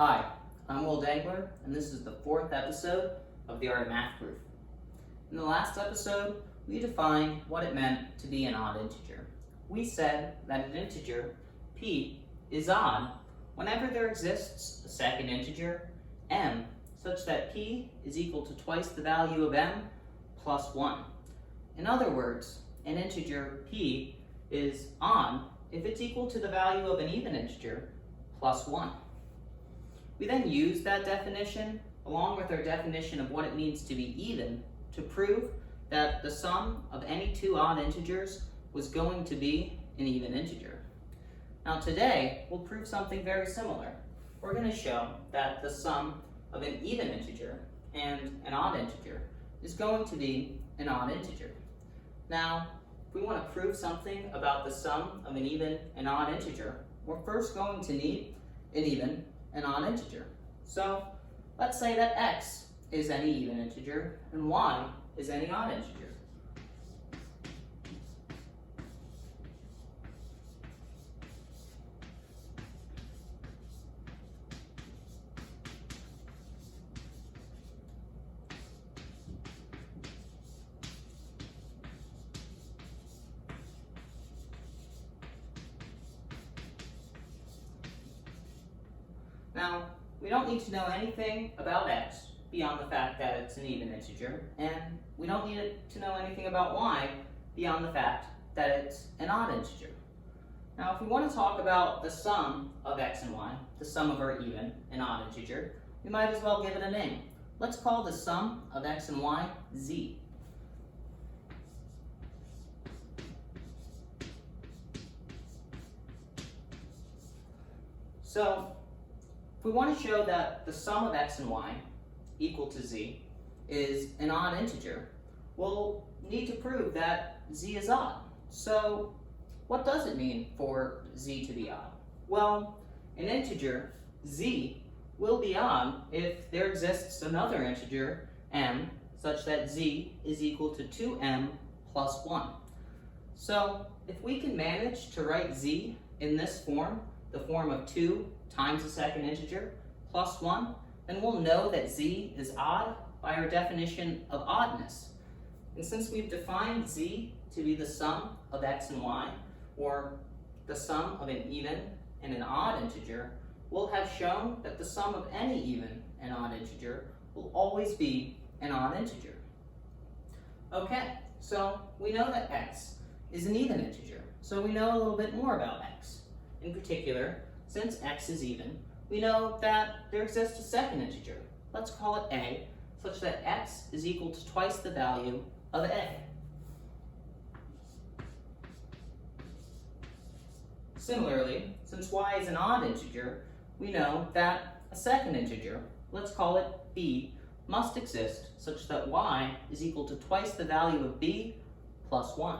Hi, I'm Will Dangler, and this is the fourth episode of the Art of Math Proof. In the last episode, we defined what it meant to be an odd integer. We said that an integer, p, is odd whenever there exists a second integer, m, such that p is equal to twice the value of m plus 1. In other words, an integer p is odd if it's equal to the value of an even integer plus 1. We then use that definition, along with our definition of what it means to be even, to prove that the sum of any two odd integers was going to be an even integer. Now today, we'll prove something very similar. We're going to show that the sum of an even integer and an odd integer is going to be an odd integer. Now, if we want to prove something about the sum of an even and odd integer, we're first going to need an even and odd integer. So let's say that x is any even integer and y is any odd integer. Now, we don't need to know anything about x beyond the fact that it's an even integer, and we don't need to know anything about y beyond the fact that it's an odd integer. Now, if we want to talk about the sum of x and y, the sum of our even and odd integer, we might as well give it a name. Let's call the sum of x and y z. So, if we want to show that the sum of x and y equal to z is an odd integer, we'll need to prove that z is odd. So what does it mean for z to be odd? Well, an integer, z, will be odd if there exists another integer, m, such that z is equal to 2m plus 1. So if we can manage to write z in this form, the form of 2 times the second integer plus 1, then we'll know that z is odd by our definition of oddness. And since we've defined z to be the sum of x and y, or the sum of an even and an odd integer, we'll have shown that the sum of any even and odd integer will always be an odd integer. Okay, so we know that x is an even integer, so we know a little bit more about x. In particular, since x is even, we know that there exists a second integer. Let's call it a, such that x is equal to twice the value of a. Similarly, since y is an odd integer, we know that a second integer, let's call it b, must exist such that y is equal to twice the value of b plus 1.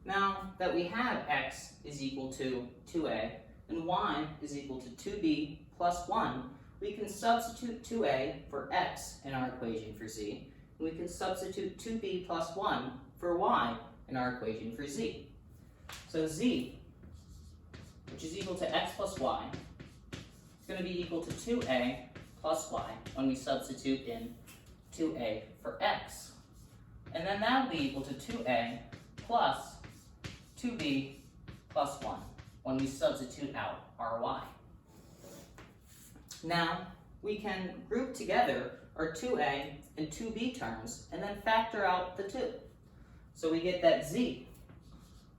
Now that we have x is equal to 2a and y is equal to 2b plus 1, we can substitute 2a for x in our equation for z, and we can substitute 2b plus 1 for y in our equation for z. So z, which is equal to x plus y, is going to be equal to 2a plus y when we substitute in 2a for x. And then that will be equal to 2a plus 2b plus 1 when we substitute out our y. Now, we can group together our 2a and 2b terms and then factor out the 2. So we get that z,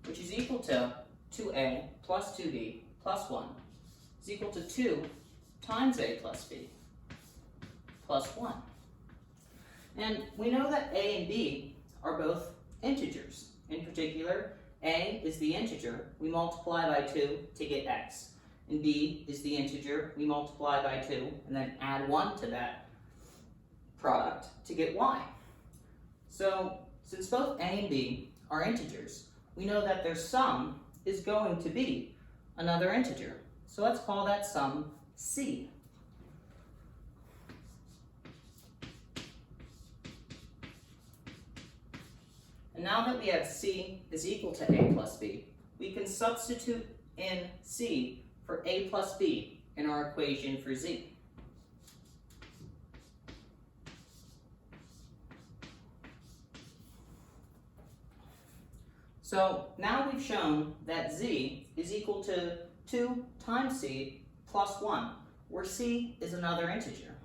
which is equal to 2a plus 2b plus 1, is equal to 2 times a plus b plus 1. And we know that a and b are both integers. In particular, a is the integer we multiply by 2 to get x, and b is the integer we multiply by 2 and then add 1 to that product to get y. So since both a and b are integers, we know that their sum is going to be another integer. So let's call that sum C. And now that we have C is equal to A plus B, we can substitute in C for A plus B in our equation for Z. So now we've shown that Z is equal to 2 times C plus 1, where C is another integer.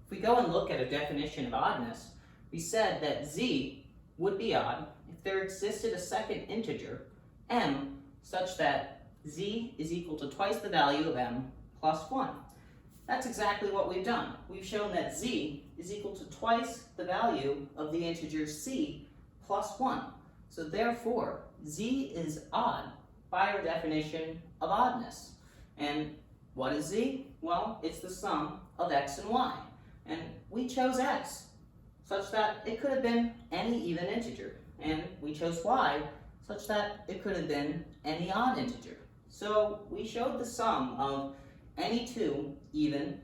If we go and look at a definition of oddness, we said that Z would be odd if there existed a second integer, m, such that Z is equal to twice the value of m plus 1. That's exactly what we've done. We've shown that Z is equal to twice the value of the integer C plus 1. So therefore, Z is odd by our definition of oddness. And what is Z? Well, it's the sum of x and y. And we chose x such that it could have been any even integer. And we chose y such that it could have been any odd integer. So we showed the sum of any two even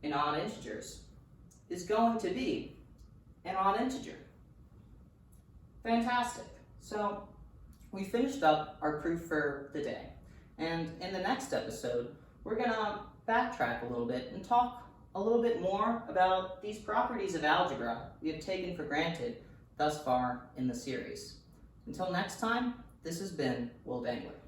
and odd integers is going to be an odd integer. Fantastic. So we finished up our proof for the day. And in the next episode, we're going to backtrack a little bit and talk a little bit more about these properties of algebra we have taken for granted thus far in the series. Until next time, this has been Will Dangler.